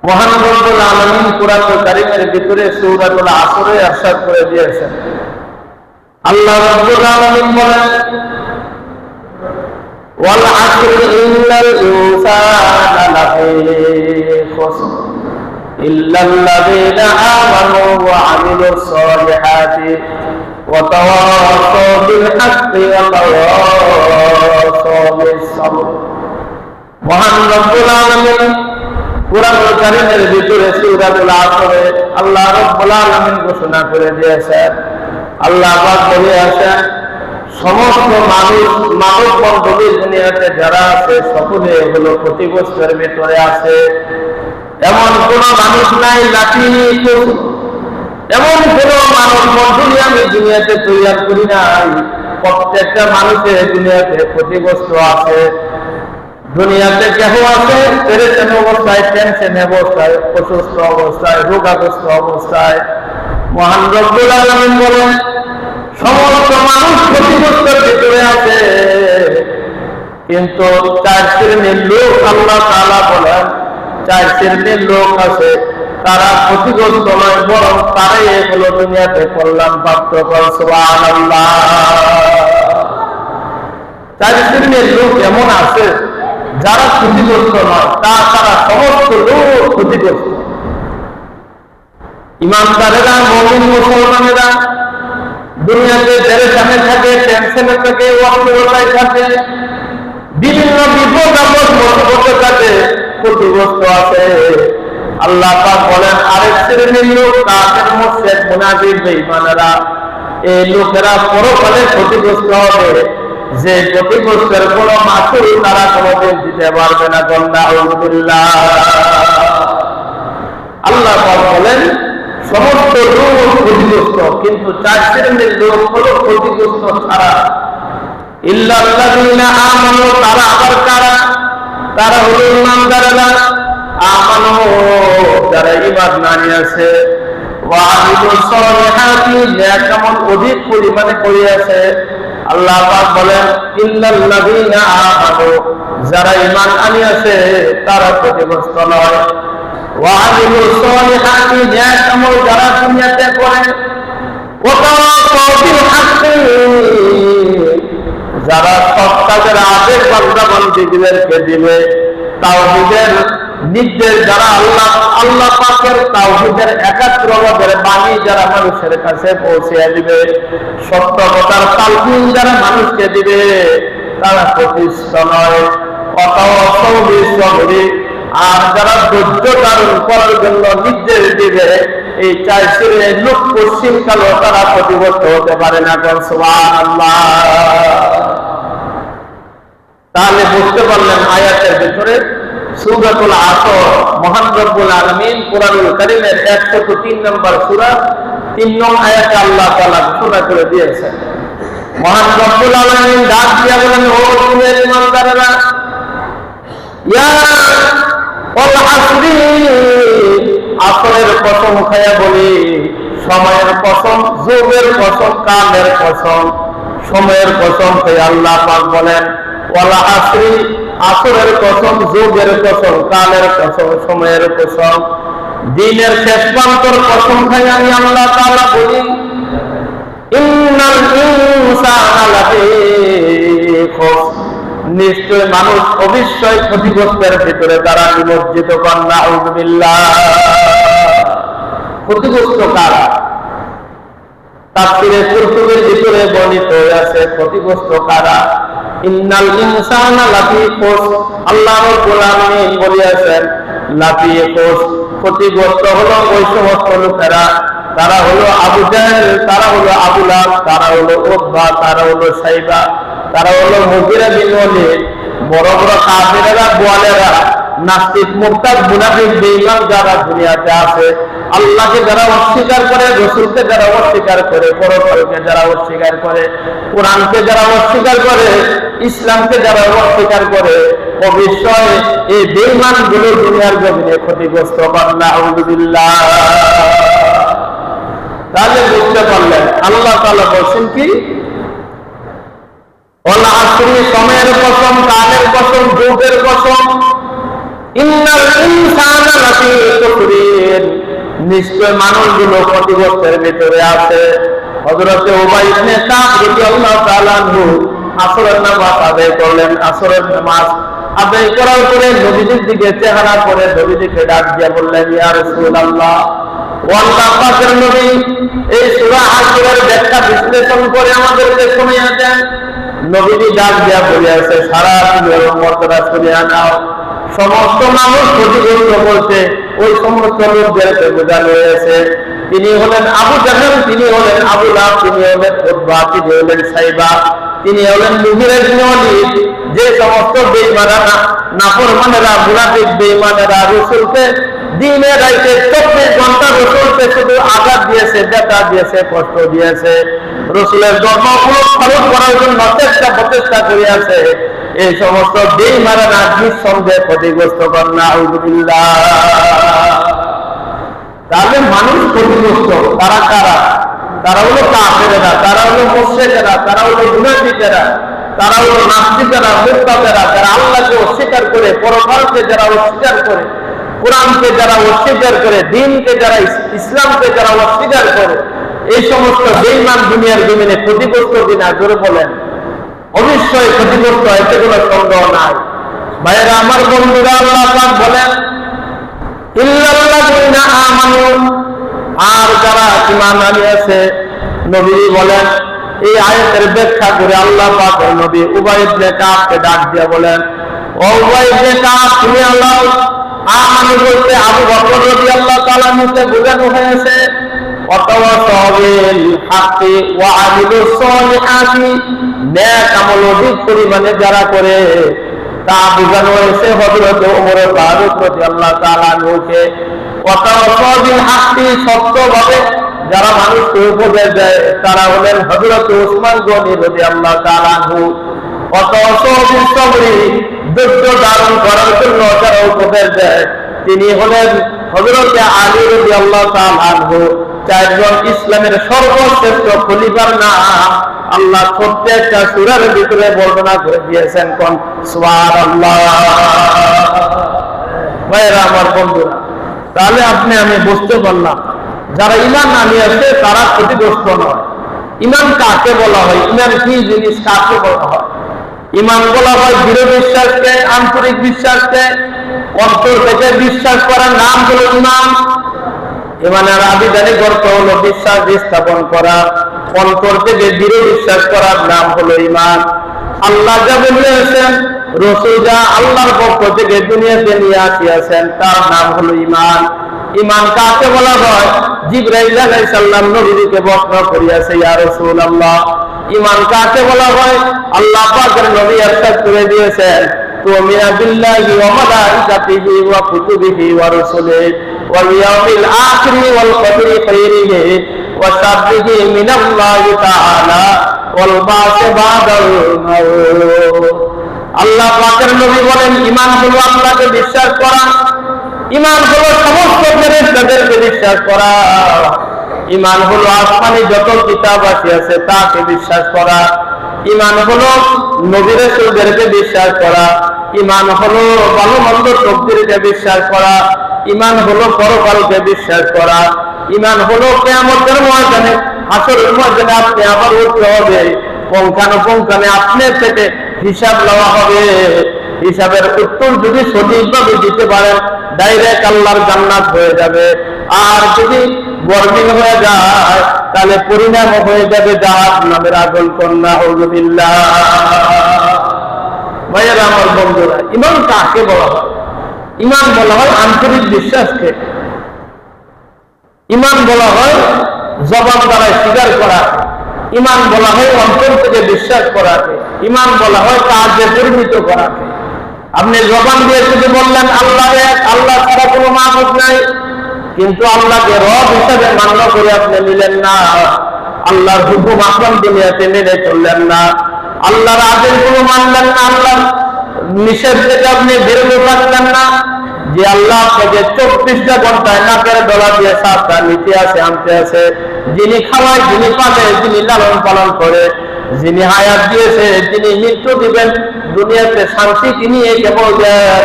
মহান রব্বুল আলামিন কুরআনুল কারীমের ভিতরে সূরাতুল আসরে ইরশাদ করে দিয়েছেন, আল্লাহ রাব্বুল আলামিন বলেন, ওয়াল আসরি ইন্নাল ইনসানা লাফী খুসর ইল্লাল্লাযীনা আমানু ওয়া আমিলুস সালিহাতি ওয়া তাওয়াসাউ বিল হাক্কি ওয়া তাওয়াসাউ বিস সাবর। মহান রব্বুল আলামিন কুরআনুল কারীমের ভিতরে সূরাতুল আসরে আল্লাহ রাব্বুল আলামিন ঘোষণা করে দিয়েছেন, আল্লাহ পাক বলেছেন, সমস্ত মানুষ মানব মণ্ডলী দুনিয়াতে যারা আছে সকলে হলো ক্ষতিগ্রস্তের ভিতরে আছে। এমন কোন মানুষ নাই লাঠি, এমন কোন মানব মণ্ডলী আমি দুনিয়াতে তৈরি করি নাই, প্রত্যেকটা মানুষের দুনিয়াতে ক্ষতিগ্রস্ত আছে। দুনিয়াতে কেহ আছে পেরেশান অবস্থায়, টেনশন অবস্থায়, অসুস্থ অবস্থায়, রোগাগ্রস্ত অবস্থায়। মহান রব্বুল আলামিন বলেন, সমস্ত মানুষ ক্ষতিগ্রস্তের ভিতরে আছে, কিন্তু 4 শ্রেণীর লোক আল্লাহ তাআলা বলেন, 4 শ্রেণীর লোক আছে, তারা ক্ষতিগ্রস্ত নয়, বরং তারাই হলো দুনিয়াতে কল্যাণ প্রাপ্ত করে। সুবহানাল্লাহ। 4 শ্রেণীর লোক এমন আছে যারা ক্ষতিগ্রস্ত নয়, তারা সমস্ত লোক ক্ষতিগ্রস্ত। ইমানদারেরা, মুমিন মুসলমানেরা দুনিয়াতে পেরেশানে থাকে, টেনশনে থাকে, অস্থিরতায় থাকে, বিভিন্ন বিপদ আপদ মুসিবতে থাকে, ক্ষতিগ্রস্ত আছে। আল্লাহ পাক বলেন, আরেক শ্রেণীর লোক কাফের, মুশরিক, মুনাফিক, বেঈমানেরা, এই লোকেরা পরকালে ক্ষতিগ্রস্ত হবে, যে ক্ষতিগ্রস্তের কোন মাসুল তারা কোনদিন দিতে পারবে না। আলহামদুলিল্লাহ। আল্লাহ পাক বলেন, সমস্ত লোক ক্ষতিগ্রস্ত, কিন্তু 4 শ্রেণীর লোক হলো ক্ষতিগ্রস্ত ছাড়া। ইল্লাল্লাযীনা আমানু, তারা আবার কারা? তারা হলো ঈমানদারেরা। আমানু, যারা ঈমান আনিয়েছে, ওয়া আমিলুস সালিহাতি, নেক আমল অধিক পরিমাণে করিয়াছে। আল্লাহ পাক বলেন, ইল্লাল্লাযীনা আমানু, যারা ঈমান আনিয়েছে তারা ক্ষতিগ্রস্ত নয়। ওয়া আমিলুস সালিহাতি, নেক আমল যারা দুনিয়াতে করে, ওয়া তাওয়াসাউ বিল হাক্কি, যারা সৎ কাজের আদেশ বান্দাবান্দীদেরকে দিবে, তাওহীদের নির্দেশ যারা আল্লাহ পাকের তাওহীদের একাত্মবাদের বাণী যারা মানুষের কাছে পৌঁছে দিবে, সত্য কথার তালকিন যারা মানুষকে দিবে, তারা ক্ষতিগ্রস্ত নয়। ওয়াতাওয়াসাউ বিস সাবরি, আর যারা ধৈর্য ধারণ করার জন্য নির্দেশ দিবে, এই 4 শ্রেণীর লোক পশ্চিমকালও তারা ক্ষতিগ্রস্ত হতে পারে না। সুবহানাল্লাহ। তাহলে বুঝতে পারলেন আয়াতের ভিতরে সূরাতুল আসর, মহান রব্বুল আলামিন কুরআনুল কারীমের 103 নম্বর সূরা 3 নং আয়াতে আল্লাহ তাআলা ঘোষণা করে দিয়েছেন। মহান রব্বুল আলামিন ডাক দিয়া বলেন, ও মুমিন ঈমানদারেরা, ইয়া ওয়াল আসরি, আসরের কসম খায়া বলি, সময়ের কসম, যুগের কসম, কালের কসম, সময়ের কসম খায়া আল্লাহ পাক বলেন, ওয়াল আসরি, আসরের কসম, যুগের কসম, কালের কসম, সময়ের কসম, দিনের শেষ প্রান্তর কসম খাই আমি আল্লাহ তাআলা বলি, ইন্নাল ইনসানা লাফী খুসর, নিশ্চয় মানুষ অবশ্যই ক্ষতিগ্রস্তের ভিতরে তারা নিমজ্জিত। নাউযুবিল্লাহ। ক্ষতিগ্রস্ত কারা? তাফসীরে কুরতুবীর ভিতরে বর্ণিত আছে ক্ষতিগ্রস্ত কারা। ইন্নাল ইনসানা লাফী খুসর, আল্লাহ রাব্বুল আলামিন বলেছেন লাফী খুসর, ক্ষতিগ্রস্ত হলো ওই সমস্ত লোকেরা, তারা হলো আবু জাহেল, তারা হলো আবু লাহাব, তারা হলো উতবা, তারা হলো সাইবা, তারা হলো মুগীরা বিন ওয়ালিদ, বড় বড় কাফেরেরা, গোয়ালেরা, নাস্তিক, মুরতাদ, মুনাফিক, বেঈমান যারা দুনিয়াতে আছে, আল্লাহকে যারা অস্বীকার করে, রাসূলকে যারা অস্বীকার করে, পরকালকে যারা অস্বীকার করে, কোরআনকে যারা অস্বীকার করে, ইসলামকে যারা অস্বীকার করে, অবশ্যই এই বেঈমানগুলো দুনিয়ার জমিনে ক্ষতিগ্রস্ত। নাউযুবিল্লাহ। তাহলে বুঝতে পারলেন আল্লাহ তাআলা বলছেন কি, ওয়াল আসরি, সময়ের কসম, কালের কসম, যুগের কসম, ইন্নাল ইনসানা লাফী নিশ্চয় মানুষগুলো ক্ষতিগ্রস্তের ভিতরে আছে। হযরত উবাই ইবনে কাব রাদিয়াল্লাহু তাআলা আনহু আসরের নামাজ আদায় করলেন। আসরের নামাজ আদায় করার পরে নবীজির দিকে চেহারা করে নবীজিকে ডাক দিয়ে বললেন, ইয়া রাসূলুল্লাহ, ও আল্লাহর পাকের নবী, এই সূরা হাশরের ব্যাখ্যা বিশ্লেষণ করে আমাদেরকে শুনিয়ে দেন। নবীজি ডাক দিয়া বলিয়াছে, সারা দুনিয়ার উম্মতরা শুনিয়া নাও, সমস্ত মানুষ ক্ষতিগ্রস্ত বলতে ওই সমস্ত লোকদেরকে বোঝানো হয়েছে। তিনি হলেন আবু জাহল, তিনি হলেন আবু লাহাব, তিনি হলেন উতবা, তিনি হলেন সাইবা, তিনি হলেন মুগীরা ইবনে ওয়ালিদ। যে সমস্ত বেঈমানেরা, নাফরমানেরা, মুনাফিক বেঈমানেরা রাসূলকে দিনে রাইতে 24 ঘন্টা রাসূলকে শুধু আঘাত দিয়েছে, ব্যথা দিয়েছে, কষ্ট দিয়েছে, রাসূলের ধর্মগুলো খরচ করার জন্য প্রচেষ্টা করিয়াছে। এই সমস্ত বেঈমানেরা নিঃসন্দেহে ক্ষতিগ্রস্ত করেন। নাউযুবিল্লাহ। তাহলে মানুষ ক্ষতিগ্রস্ত তারা কারা? তারা হলো কাফেরেরা, তারা হলো মুশরিকেরা, তারা হলো মুনাফিকেরা, তারা হলো নাস্তিকেরা, মুরতাদেরা, যারা আল্লাহকে অস্বীকার করে, পরকালকে যারা অস্বীকার করে, কোরআনকে যারা অস্বীকার করে, দ্বীনকে যারা, ইসলামকে যারা অস্বীকার করে, এই সমস্ত বেঈমান দুনিয়ার জমিনে ক্ষতিগ্রস্ত কিনা জোরে বলেন। অবশ্যই ক্ষতিগ্রস্ত, এতে কোনো সন্দেহ নাই। ভাইয়েরা আমার, বন্ধুরা, আল্লাহ পাক বলেন, ইল্লাল্লাযীনা আমানু, আর যারা ঈমান আনিয়েছে। নবী বলেন, এই আয়াতের ব্যাখ্যা করে আল্লাহ পাক নবী উবাই ইবনে কাবকে ডাক দিয়ে বলেন, ও উবাই ইবনে কাব, তুমি আল্লাহ আমানু বলতে আবু বকর রাদিয়াল্লাহু তাআলা আনহুকে বোঝানো হয়েছে। ওয়াতাওয়াসাউ বিল হাক্কি ওয়া আমিলুস সালিহাতি, নেক আমল অধিক পরিমাণে যারা করে তা বোঝানো হয়েছে হযরত ওমর ফারুক রাদিয়াল্লাহু তাআলা আনহুকে। ওয়াতাওয়াসাউ বিল হাক্কি, সত্যভাবে যারা মানুষকে উপদেশ দেয় তারা হলেন হযরত উসমান গনি রাদিয়াল্লাহু তাআলা আনহু। ওয়াতাওয়াসাউ বিস সাবরি, ধৈর্য ধারণ করার জন্য যারা উপদেশ দেয় তিনি হলেন হযরত আলী রাদিয়াল্লাহু তাআলা আনহু। চারজন ইসলামের সর্বশ্রেষ্ঠ খলিফার নাম আল্লাহ প্রত্যেকটা সূরার ভিতরে বর্ণনা করে দিয়েছেন। কোন সুবহানাল্লাহ। ভাইরা আমার, বন্ধুরা, তাহলে আপনি আমি বুঝতে পারলাম যারা ঈমান আনিয়েছে তারা ক্ষতিগ্রস্ত নয়। ঈমান কাকে বলা হয়? ঈমান কি জিনিস, কাকে বলা হয়? ঈমান বলা হয় দৃঢ় বিশ্বাসকে, আন্তরিক বিশ্বাসকে, অন্তর থেকে বিশ্বাস করার নাম হলো ঈমান। ঈমানের আবিধানিক অর্থ হলো বিশ্বাস স্থাপন করা, অন্তর থেকে দৃঢ় বিশ্বাস করার নাম হলো ঈমান। আল্লাহ যা বলেছেন, রাসূল যা আল্লাহর পক্ষ থেকে দুনিয়াতে নিয়ে আসিয়াছেন তার নাম হলো ঈমান। ঈমান কাকে বলা হয়? জিবরাইল আলাইহিস সালাম নবীকে বর্ণনা করিয়াছে, ইয়া রাসূলুল্লাহ। ঈমান কাকে বলা হয়? আল্লাহ পাকের নবী ইরশাদ করে দিয়েছেন, তুমিনা বিল্লাহি ওয়া মালাইকাতিহি ওয়া কুতুবিহি ওয়া রাসূলিহি ওয়াল ইয়াউমিল আখিরি ওয়াল কদরি খাইরিহি ওয়া শাররিহি মিনাল্লাহি তাআলা ওয়াল বাসি বাদাল মাউত। আল্লাহ পাকের নবী বলেন, ঈমান হলো আল্লাহকে বিশ্বাস করা, ঈমান হলো সমস্ত ফেরেশতাদেরকে বিশ্বাস করা, ঈমান হলো আসমানি যত কিতাব আছে তাকে বিশ্বাস করা, ঈমান হলো নবী রাসূলদেরকে বিশ্বাস করা, ঈমান হলো ভালো মন্দ শক্তিকে বিশ্বাস করা, ঈমান হলো পরকালকে বিশ্বাস করা, ঈমান হলো কিয়ামতের ময়দানে, হাসরের ময়দানে আপনি আবার উঠতে হবে, পুঙ্খানুপুঙ্খানে আপনার থেকে হিসাব নেওয়া হবে। হিসাবের উত্তর যদি সঠিকভাবে দিতে পারেন ডাইরেক্ট আল্লাহর জান্নাত হয়ে যাবে, আর যদি গরমিল হয়ে যায় তাহলে পরিণাম হয়ে যাবে জাহান্নামের আগুন। কন্যা নাউযুবিল্লাহ। ভাইয়েরা আমার, বন্ধুরা, ঈমান কাকে বলা হয়? ঈমান বলা হয় আন্তরিক বিশ্বাসকে। ঈমান বলা হয় জবান দ্বারা স্বীকার করা, ঈমান বলা হয় অন্তর থেকে বিশ্বাস করাকে, ঈমান বলা হয় কাজে পরিণত করাকে। আপনি জবান দিয়ে শুধু বললেন আল্লাহ এক, আল্লাহ ছাড়া কোনো মাবুদ নাই, কিন্তু আল্লাহকে রব হিসাবে মান্য করে আপনি নিলেন না, আল্লাহর হুকুম আপনার দুনিয়াতে মেনে চললেন না, আল্লাহর আদেশ গুলো মানলেন না, আল্লাহর নিষেধ থেকে আপনি বেরোতে পারলেন না, যে আল্লাহ আপনাকে 24টা ঘন্টায় নাকের ডলা দিয়ে সাতটা নিতে আসে, আনতে আসে, যিনি খাওয়ায়, যিনি পালে, যিনি লালন পালন করে, যিনি হায়াত দিয়েছে, যিনি মৃত্যু দিবেন, দুনিয়াতে শান্তি তিনি কেবল দেন,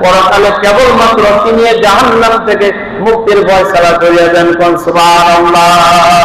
পরকালে কেবলমাত্র তিনি জাহান্নাম থেকে মুক্তির ফয়সালা করিয়া দেন। কোন সুবহানাল্লাহ।